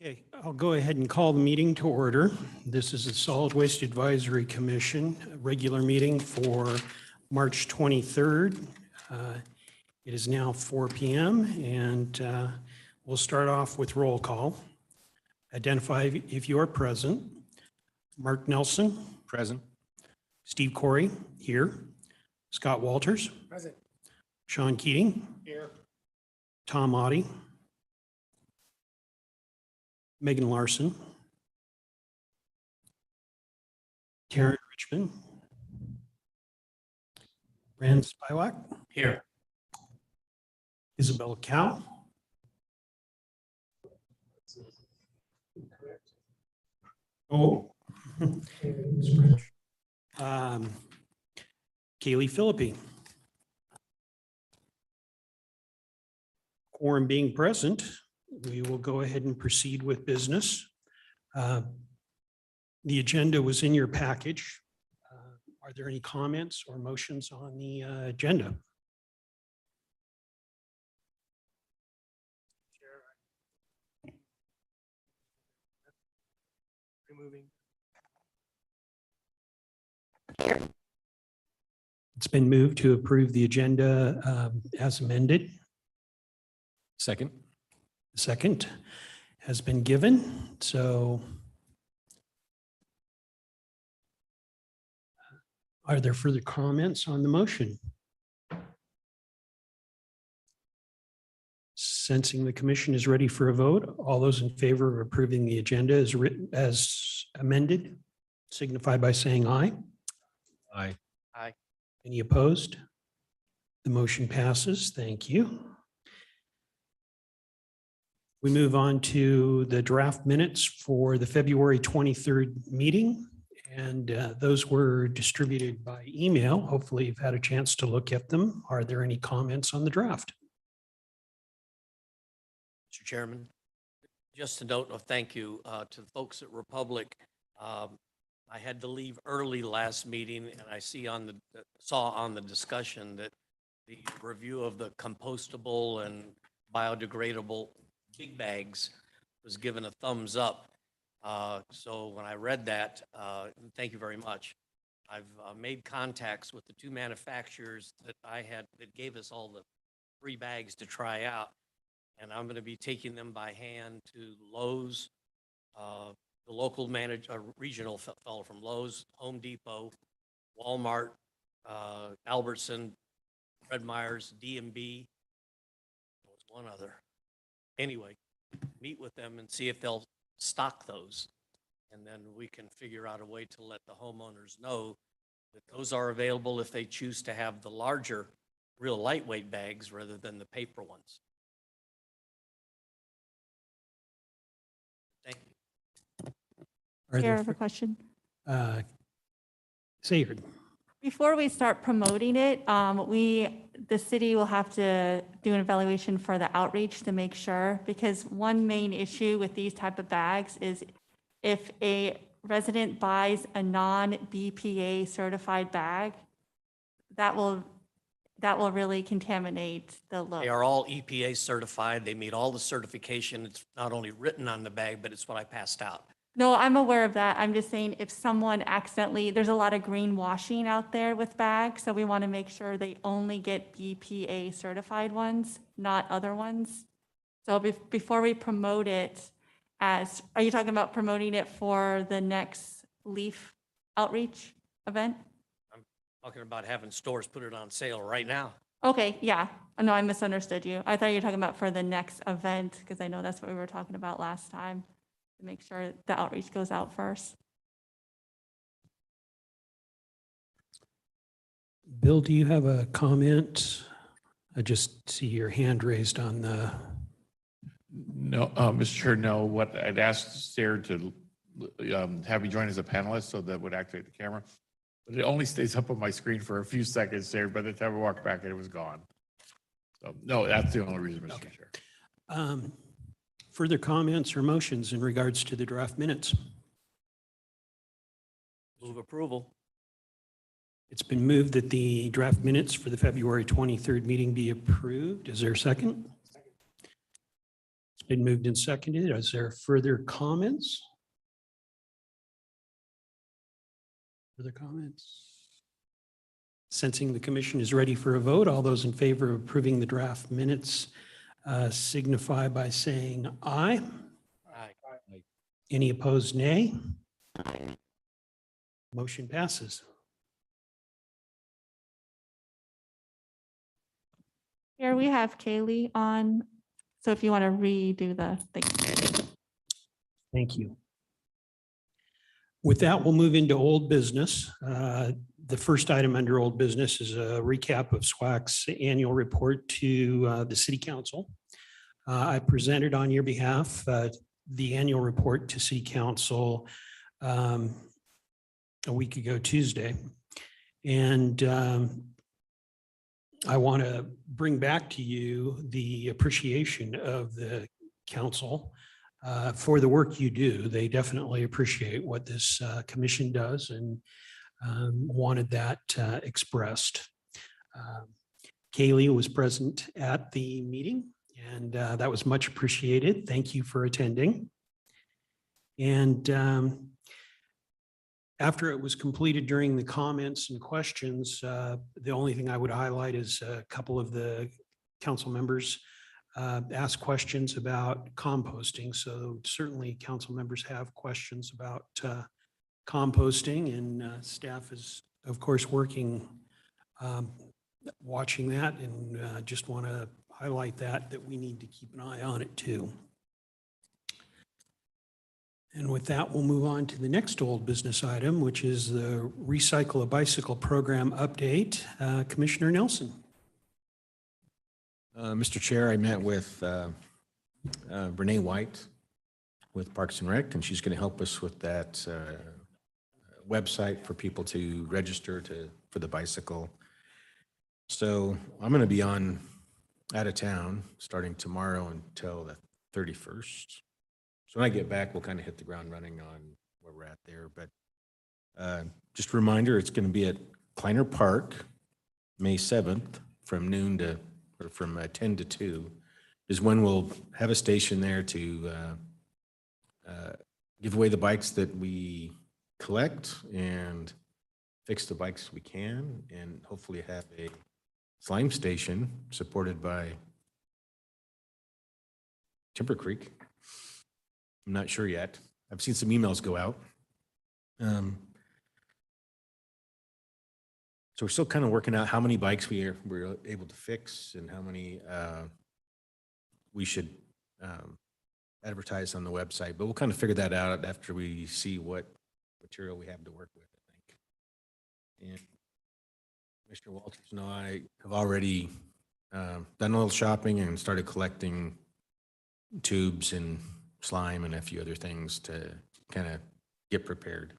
Okay, I'll go ahead and call the meeting to order. This is the Solid Waste Advisory Commission regular meeting for March 23rd. It is now 4 p.m. and we'll start off with roll call. Identify if you are present. Mark Nelson. Present. Steve Corey, here. Scott Walters. Present. Sean Keating. Here. Tom Oddie. Megan Larson. Karen Richmond. Rand Spywak. Here. Isabel Cow. Oh. Kaylee Philippi. Quorum being present, we will go ahead and proceed with business. The agenda was in your package. Are there any comments or motions on the agenda? Removing. It's been moved to approve the agenda as amended. Second. Second has been given, so are there further comments on the motion? Sensing the commission is ready for a vote, all those in favor of approving the agenda as written as amended, signify by saying aye. Aye. Aye. Any opposed? The motion passes. Thank you. We move on to the draft minutes for the February 23rd meeting, and those were distributed by email. Hopefully you've had a chance to look at them. Are there any comments on the draft? Mr. Chairman, just a note of thank you to the folks at Republic. I had to leave early last meeting, and I saw on the discussion that the review of the compostable and biodegradable big bags was given a thumbs up. So when I read that, thank you very much. I've made contacts with the two manufacturers that that gave us all the free bags to try out. And I'm going to be taking them by hand to Lowe's, the local regional fellow from Lowe's, Home Depot, Walmart, Albertson, Fred Meyer's, D&B. There was one other. Anyway, meet with them and see if they'll stock those. And then we can figure out a way to let the homeowners know that those are available if they choose to have the larger, real lightweight bags rather than the paper ones. Thank you. Chair, I have a question. Sayard. Before we start promoting it, the city will have to do an evaluation for the outreach to make sure, because one main issue with these type of bags is if a resident buys a non-BPA certified bag, that will really contaminate the look. They are all EPA certified. They meet all the certification. It's not only written on the bag, but it's what I passed out. No, I'm aware of that. I'm just saying if someone accidentally, there's a lot of greenwashing out there with bags, so we want to make sure they only get BPA certified ones, not other ones. So before we promote it are you talking about promoting it for the next LEAF outreach event? I'm talking about having stores put it on sale right now. Okay, yeah. No, I misunderstood you. I thought you were talking about for the next event, because I know that's what we were talking about last time. To make sure the outreach goes out first. Bill, do you have a comment? I just see your hand raised on the. No, Mr. Chair, no. What I'd asked Sarah to have you join as a panelist so that would activate the camera. But it only stays up on my screen for a few seconds, Sarah. By the time I walked back, it was gone. So, no, that's the only reason, Mr. Chair. Further comments or motions in regards to the draft minutes? Move approval. It's been moved that the draft minutes for the February 23rd meeting be approved. Is there a second? It's been moved and seconded. Is there further comments? Further comments? Sensing the commission is ready for a vote, all those in favor of approving the draft minutes signify by saying aye. Aye. Any opposed, nay? Motion passes. Here we have Kaylee on, so if you want to redo the thing. Thank you. With that, we'll move into old business. The first item under old business is a recap of SWAC's annual report to the city council. I presented on your behalf the annual report to city council a week ago Tuesday. And I want to bring back to you the appreciation of the council for the work you do. They definitely appreciate what this commission does and wanted that expressed. Kaylee was present at the meeting, and that was much appreciated. Thank you for attending. And after it was completed during the comments and questions, the only thing I would highlight is a couple of the council members asked questions about composting. So certainly council members have questions about composting, and staff is, of course, working, watching that, and just want to highlight that we need to keep an eye on it too. And with that, we'll move on to the next old business item, which is the Recycle a Bicycle Program update. Commissioner Nelson. Mr. Chair, I met with Renee White with Parks and Rec, and she's going to help us with that website for people to register for the bicycle. So I'm going to be out of town starting tomorrow until the 31st. So when I get back, we'll kind of hit the ground running on where we're at there. But just a reminder, it's going to be at Kleiner Park, May 7th from 10 to 2 is when we'll have a station there to give away the bikes that we collect and fix the bikes we can, and hopefully have a slime station supported by Timber Creek. I'm not sure yet. I've seen some emails go out. So we're still kind of working out how many bikes we're able to fix and how many we should advertise on the website. But we'll kind of figure that out after we see what material we have to work with, I think. And Mr. Walters and I have already done a little shopping and started collecting tubes and slime and a few other things to kind of get prepared.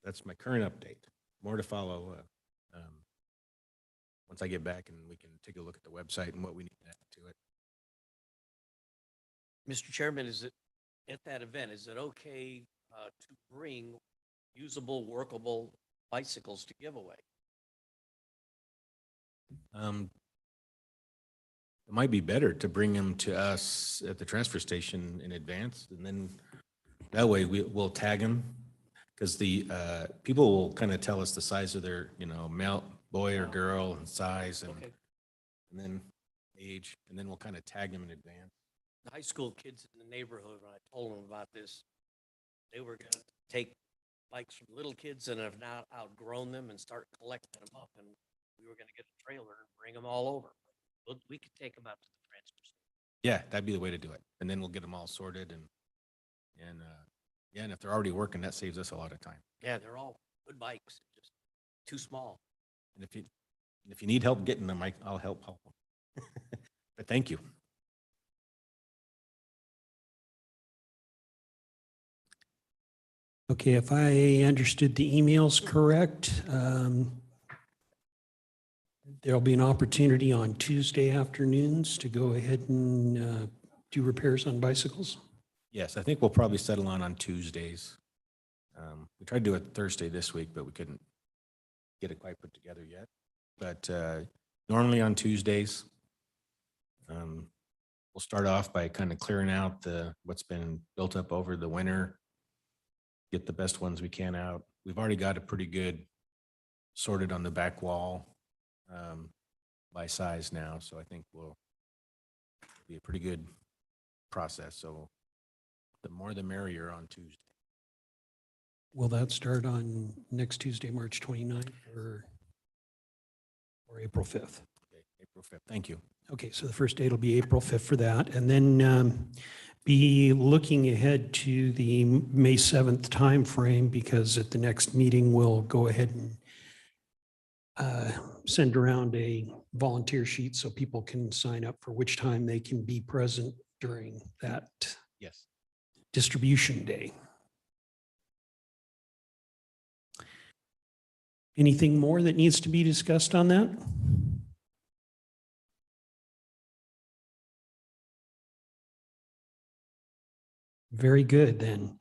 That's my current update. More to follow once I get back and we can take a look at the website and what we need to add to it. Mr. Chairman, is it at that event, is it okay to bring usable, workable bicycles to give away? It might be better to bring them to us at the transfer station in advance, and then that way we'll tag them, because the people will kind of tell us the size of their, male, boy or girl, and size, and Okay. and then age, and then we'll kind of tag them in advance. The high school kids in the neighborhood, when I told them about this, they were going to take bikes from little kids and have now outgrown them and start collecting them up, and we were going to get a trailer and bring them all over. We could take them out to the transfer station. Yeah, that'd be the way to do it, and then we'll get them all sorted, and if they're already working, that saves us a lot of time. Yeah, they're all good bikes, just too small. And if you need help getting them, I'll help them. But thank you. Okay, if I understood the emails correct, there'll be an opportunity on Tuesday afternoons to go ahead and do repairs on bicycles. Yes, I think we'll probably settle on Tuesdays. We tried to do it Thursday this week, but we couldn't get it quite put together yet. But normally on Tuesdays, we'll start off by kind of clearing out what's been built up over the winter. Get the best ones we can out. We've already got a pretty good sorted on the back wall by size now, so I think will be a pretty good process. So the more the merrier on Tuesday. Will that start on next Tuesday, March 29th or April 5th? Okay, April 5th. Thank you. Okay, so the first date will be April 5th for that. And then be looking ahead to the May 7th timeframe, because at the next meeting, we'll go ahead and send around a volunteer sheet so people can sign up for which time they can be present during that Yes. distribution day. Anything more that needs to be discussed on that? Very good, then.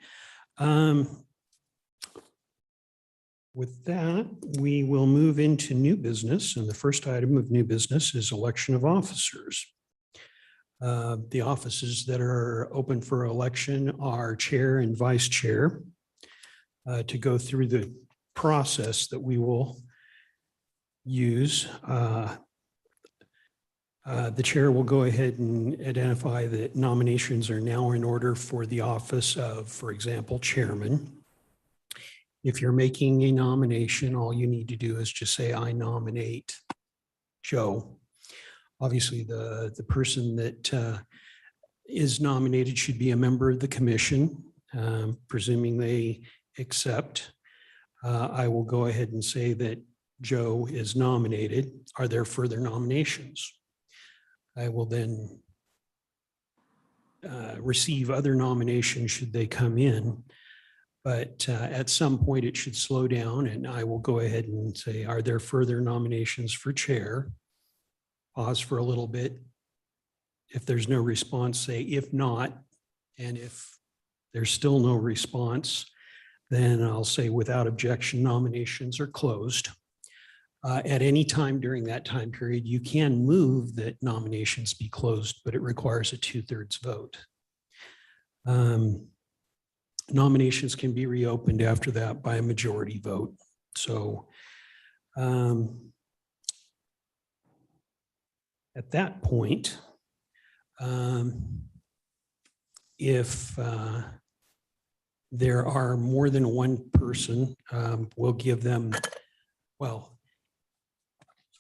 With that, we will move into new business, and the first item of new business is election of officers. The offices that are open for election are chair and vice chair. To go through the process that we will use, the chair will go ahead and identify that nominations are now in order for the office of, for example, chairman. If you're making a nomination, all you need to do is just say, I nominate Joe. Obviously, the person that is nominated should be a member of the commission, presuming they accept. I will go ahead and say that Joe is nominated. Are there further nominations? I will then receive other nominations should they come in. But at some point, it should slow down, and I will go ahead and say, are there further nominations for chair? Pause for a little bit. If there's no response, say, if not, and if there's still no response, then I'll say, without objection, nominations are closed. At any time during that time period, you can move that nominations be closed, but it requires a 2/3 vote. Nominations can be reopened after that by a majority vote. So at that point, if there are more than one person, we'll give them, well,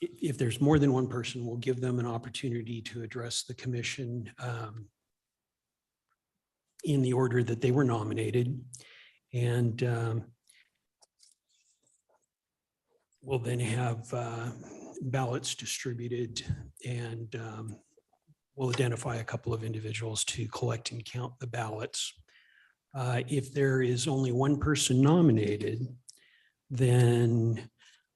if there's more than one person, we'll give them an opportunity to address the commission in the order that they were nominated. And we'll then have ballots distributed, and we'll identify a couple of individuals to collect and count the ballots. If there is only one person nominated, then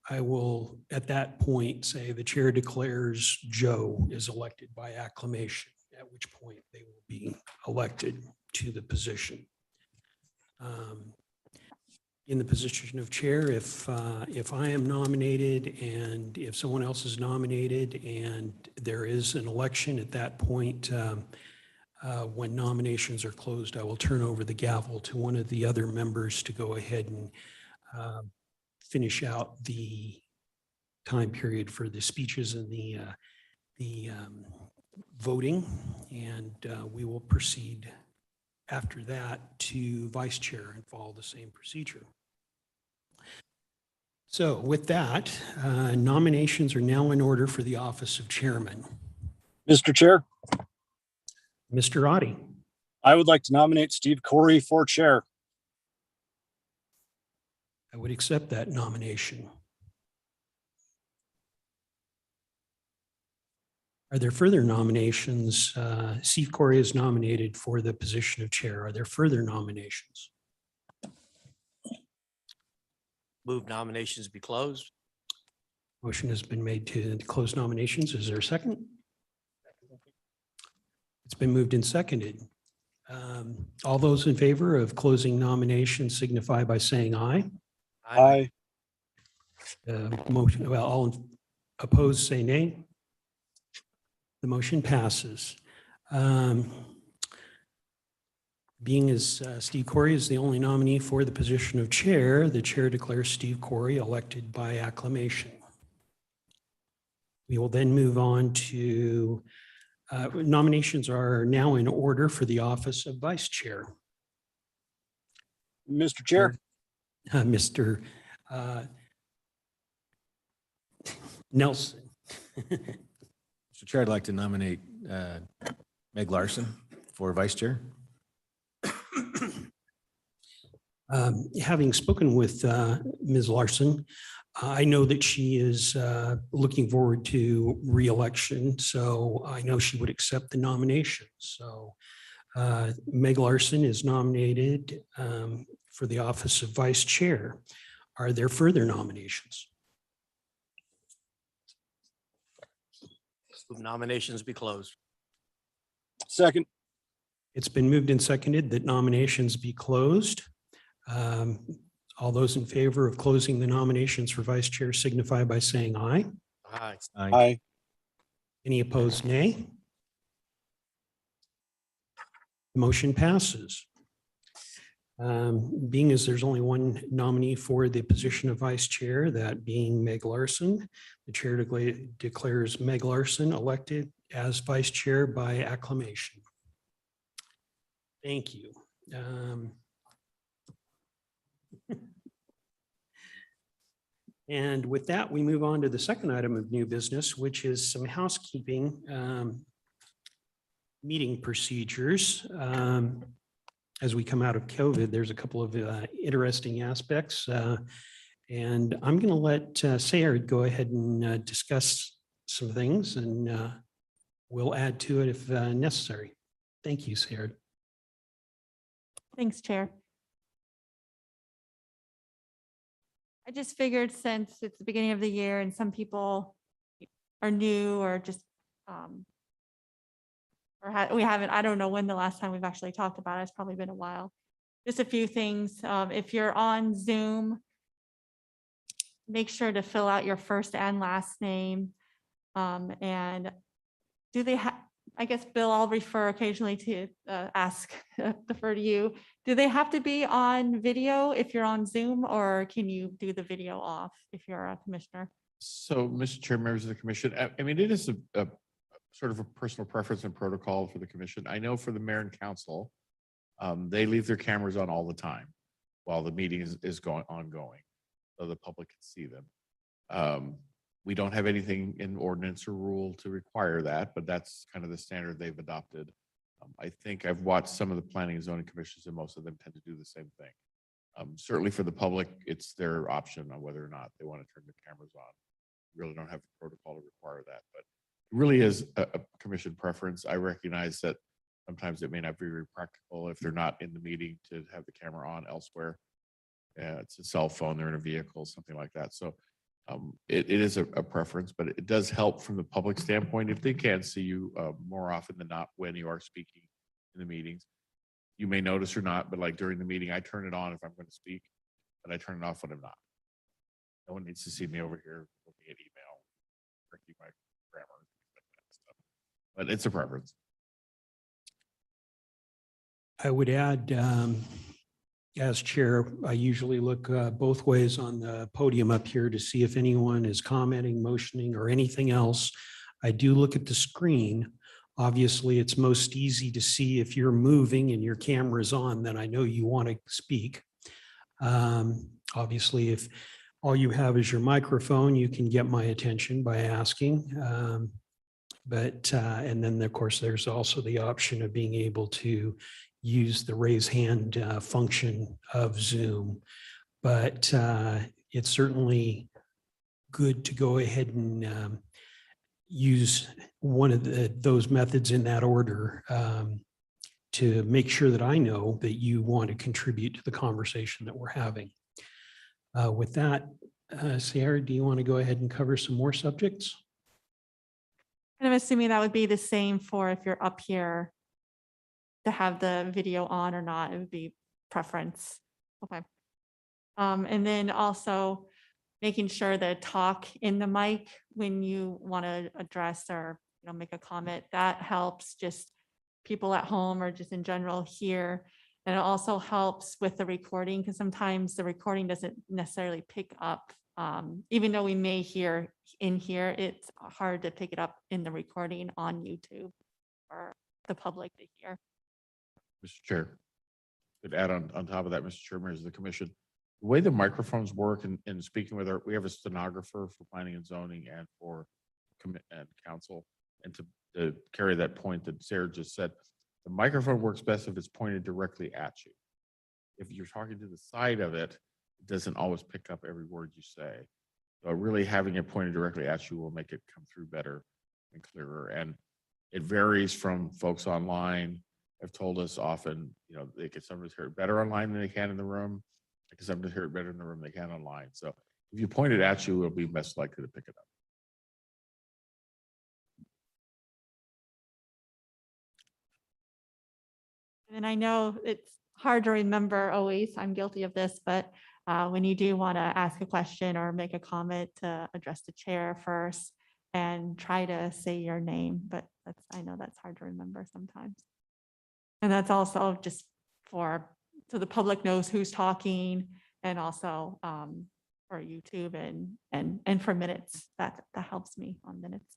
I will, at that point, say the chair declares Joe is elected by acclamation, at which point they will be elected to the position. In the position of chair, if I am nominated and if someone else is nominated and there is an election at that point, when nominations are closed, I will turn over the gavel to one of the other members to go ahead and finish out the time period for the speeches and the voting, and we will proceed after that to vice chair and follow the same procedure. So with that, nominations are now in order for the office of chairman. Mr. Chair, Mr. Oddie, I would like to nominate Steve Corey for chair. I would accept that nomination. Are there further nominations? Steve Corey is nominated for the position of chair. Are there further nominations? Move nominations be closed. Motion has been made to close nominations. Is there a second? It's been moved and seconded. All those in favor of closing nominations signify by saying aye. Aye. Motion, well, all opposed say nay. The motion passes. Um, Being as Steve Corey is the only nominee for the position of chair, the chair declares Steve Corey elected by acclamation. We will then move on to nominations are now in order for the office of vice chair. Mr. Chair, Mr. Nelson. Mr. Chair, I'd like to nominate Meg Larson for vice chair. Having spoken with Ms. Larson, I know that she is looking forward to reelection, so I know she would accept the nomination. So Meg Larson is nominated for the office of vice chair. Are there further nominations? Move nominations be closed. second. It's been moved and seconded that nominations be closed. All those in favor of closing the nominations for vice chair signify by saying aye. Aye. Aye. Any opposed, nay? Motion passes. Being as there's only one nominee for the position of vice chair, that being Meg Larson, the chair declares Meg Larson elected as vice chair by acclamation. Thank you. And with that, we move on to the second item of new business, which is some housekeeping meeting procedures. As we come out of COVID, there's a couple of interesting aspects. And I'm going to let Sayard go ahead and discuss some things, and we'll add to it if necessary. Thank you, Sayard. Thanks, Chair. I just figured since it's the beginning of the year and some people are new or just, we haven't, I don't know when the last time we've actually talked about it. It's probably been a while. Just a few things. If you're on Zoom, make sure to fill out your first and last name. And do they have, I guess, Bill, I'll refer occasionally to defer to you. Do they have to be on video if you're on Zoom, or can you do the video off if you're a commissioner? So, Mr. Chair, members of the commission, I mean, it is a sort of a personal preference and protocol for the commission. I know for the mayor and council, they leave their cameras on all the time while the meeting is ongoing, so the public can see them. We don't have anything in ordinance or rule to require that, but that's kind of the standard they've adopted. I think I've watched some of the planning and zoning commissions, and most of them tend to do the same thing. Certainly for the public, it's their option on whether or not they want to turn the cameras on. We really don't have a protocol to require that, but it really is a commission preference. I recognize that sometimes it may not be very practical if they're not in the meeting to have the camera on elsewhere. It's a cell phone, they're in a vehicle, something like that. So it is a preference, but it does help from the public standpoint if they can see you more often than not when you are speaking in the meetings. You may notice or not, but like during the meeting, I turn it on if I'm going to speak, but I turn it off when I'm not. No one needs to see me over here looking at email, correcting my grammar, things like that stuff. But it's a preference. I would add, as chair, I usually look both ways on the podium up here to see if anyone is commenting, motioning, or anything else. I do look at the screen. Obviously, it's most easy to see if you're moving and your camera's on, then I know you want to speak. Obviously, if all you have is your microphone, you can get my attention by asking. And then of course, there's also the option of being able to use the raise hand function of Zoom. But it's certainly good to go ahead and use one of those methods in that order to make sure that I know that you want to contribute to the conversation that we're having. With that, Sarah, do you want to go ahead and cover some more subjects? And I'm assuming that would be the same for if you're up here to have the video on or not. It would be preference. Okay. And then also making sure that talk in the mic when you want to address or make a comment, that helps. Just people at home or just in general hear. And it also helps with the recording because sometimes the recording doesn't necessarily pick up. Even though we may hear in here, it's hard to pick it up in the recording on YouTube for the public to hear. Mr. Chair, could add on top of that, Mr. Chairman, is the commission. The way the microphones work in speaking with we have a stenographer for planning and zoning and for and council. And to carry that point that Sarah just said, the microphone works best if it's pointed directly at you. If you're talking to the side of it, it doesn't always pick up every word you say. So really having it pointed directly at you will make it come through better and clearer. And it varies from folks online. Have told us often, they can sometimes hear it better online than they can in the room. They can sometimes hear it better in the room than they can online. So if you point it at you, it'll be best likely to pick it up. And I know it's hard to remember always, I'm guilty of this, but when you do want to ask a question or make a comment, to address the chair first and try to say your name, but I know that's hard to remember sometimes. And that's also just so the public knows who's talking, and also for YouTube and for minutes, that helps me on minutes.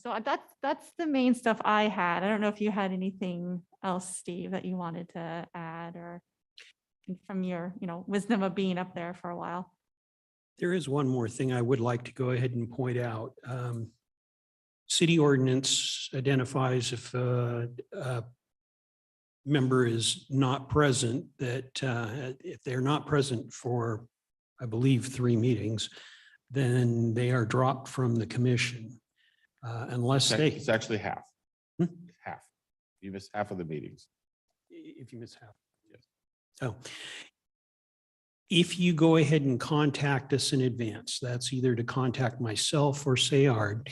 So that's the main stuff I had. I don't know if you had anything else, Steve, that you wanted to add, or from your, wisdom of being up there for a while. There is one more thing I would like to go ahead and point out. City ordinance identifies if a member is not present, that if they're not present for, I believe, 3 meetings, then they are dropped from the commission. Unless It's actually half. Hmm? Half. You miss half of the meetings. If you miss half. Yes. So if you go ahead and contact us in advance, that's either to contact myself or Sayard,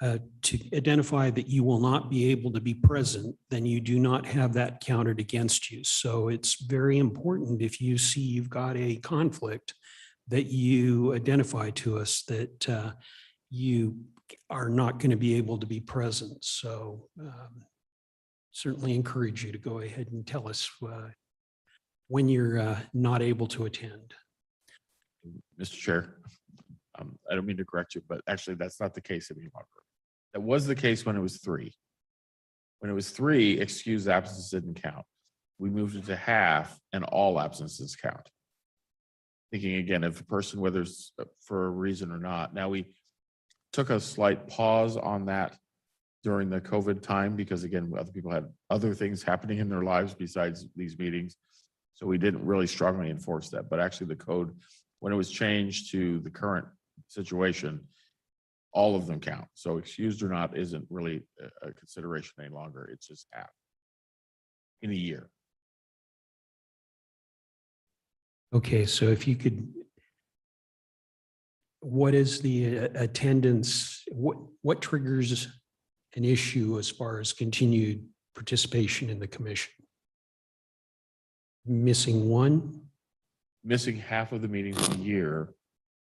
to identify that you will not be able to be present, then you do not have that counted against you. So it's very important, if you see you've got a conflict, that you identify to us that you are not going to be able to be present. So certainly encourage you to go ahead and tell us when you're not able to attend. Mr. Chair, I don't mean to correct you, but actually that's not the case any longer. That was the case when it was 3. When it was 3, excused absences didn't count. We moved it to half and all absences count. Thinking again, if a person, whether it's for a reason or not, now we took a slight pause on that during the COVID time, because again, other people had other things happening in their lives besides these meetings. So we didn't really strongly enforce that, but actually the code, when it was changed to the current situation, all of them count. So excused or not isn't really a consideration any longer. It's just half in a year. Okay, so if you could, what is the attendance? What triggers an issue as far as continued participation in the commission? Missing one? Missing half of the meetings in a year,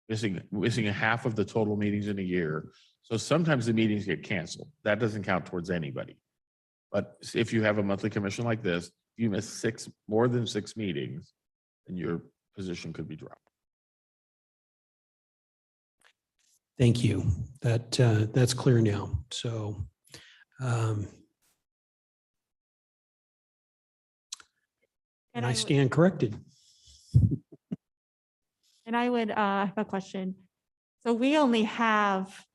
missing a half of the total meetings in a year. So sometimes the meetings get canceled. That doesn't count towards anybody. But if you have a monthly commission like this, you miss more than 6 meetings, then your position could be dropped. Thank you. That's clear now. So and I stand corrected. And I would have a question. So we only have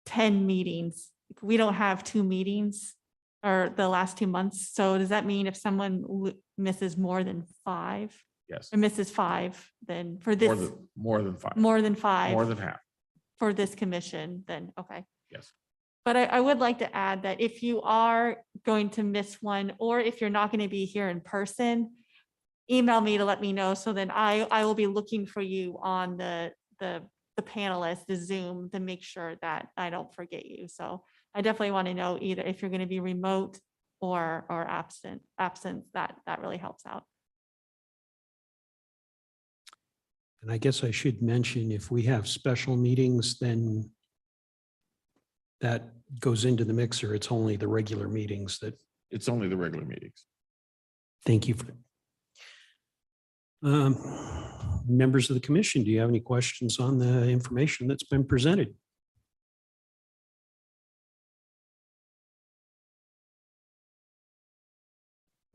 10 meetings. We don't have 2 meetings or the last 2 months. So does that mean if someone misses more than 5? Yes. Or misses 5, then for this, More than 5. more than 5 More than half. for this commission, then okay. Yes. But I would like to add that if you are going to miss one, or if you're not going to be here in person, email me to let me know. So then I will be looking for you on the panelists, the Zoom, to make sure that I don't forget you. So I definitely want to know either if you're going to be remote or absent, that really helps out. And I guess I should mention, if we have special meetings, then that goes into the mixer. It's only the regular meetings that, It's only the regular meetings. thank you for. Members of the commission, do you have any questions on the information that's been presented?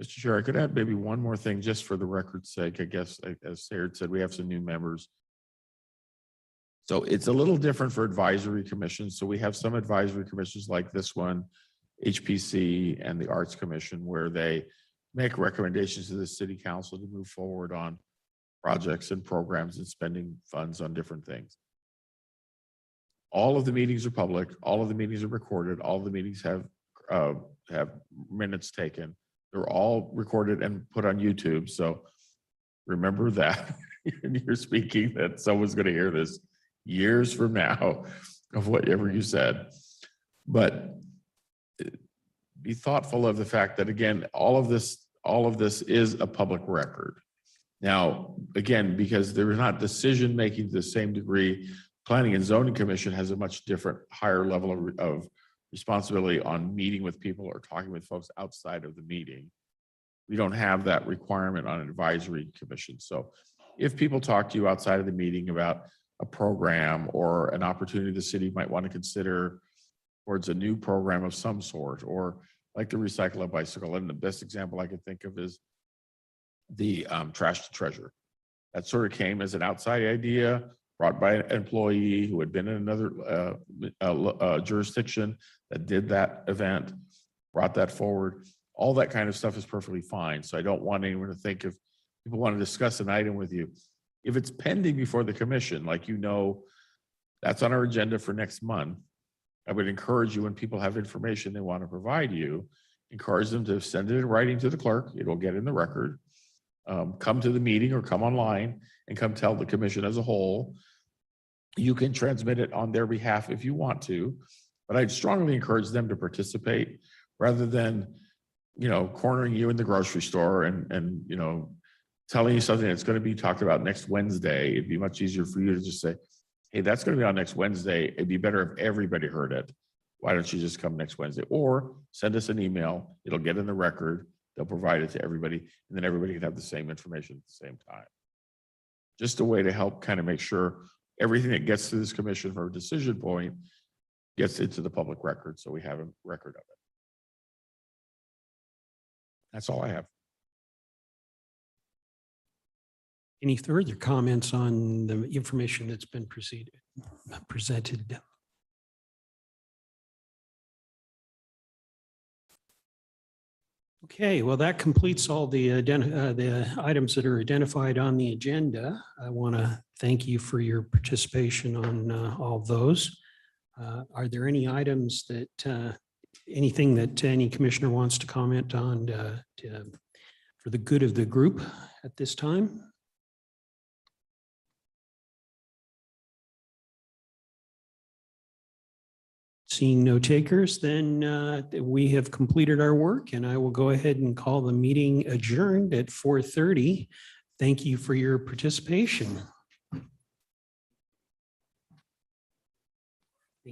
Mr. Chair, I could add maybe one more thing just for the record's sake. I guess, as Sarah said, we have some new members. So it's a little different for advisory commissions. So we have some advisory commissions like this one, HPC and the Arts Commission, where they make recommendations to the city council to move forward on projects and programs and spending funds on different things. All of the meetings are public. All of the meetings are recorded. All of the meetings have minutes taken. They're all recorded and put on YouTube. So remember that when you're speaking, that someone's going to hear this years from now of whatever you said. But be thoughtful of the fact that, again, all of this is a public record. Now, again, because there is not decision making to the same degree, Planning and Zoning Commission has a much different, higher level of responsibility on meeting with people or talking with folks outside of the meeting. We don't have that requirement on an advisory commission. So if people talk to you outside of the meeting about a program or an opportunity the city might want to consider towards a new program of some sort, or like the Recycle a Bicycle, and the best example I could think of is the Trash to Treasure. That sort of came as an outside idea brought by an employee who had been in another jurisdiction that did that event, brought that forward. All that kind of stuff is perfectly fine. So I don't want anyone to think, if people want to discuss an item with you, if it's pending before the commission, like, you know, that's on our agenda for next month, I would encourage you, when people have information they want to provide you, encourage them to send it in writing to the clerk. It will get in the record. Come to the meeting or come online and come tell the commission as a whole. You can transmit it on their behalf if you want to, but I'd strongly encourage them to participate rather than, you know, cornering you in the grocery store and you know, telling you something that's going to be talked about next Wednesday. It'd be much easier for you to just say, hey, that's going to be on next Wednesday. It'd be better if everybody heard it. Why don't you just come next Wednesday? Or send us an email. It'll get in the record. They'll provide it to everybody, and then everybody can have the same information at the same time. Just a way to help kind of make sure everything that gets to this commission for a decision point gets into the public record, so we have a record of it. That's all I have. Any further comments on the information that's been presented? Okay, well, that completes all the items that are identified on the agenda. I want to thank you for your participation on all of those. Are there any items that, anything that any commissioner wants to comment on for the good of the group at this time? Seeing no takers, then we have completed our work, and I will go ahead and call the meeting adjourned at 4:30. Thank you for your participation.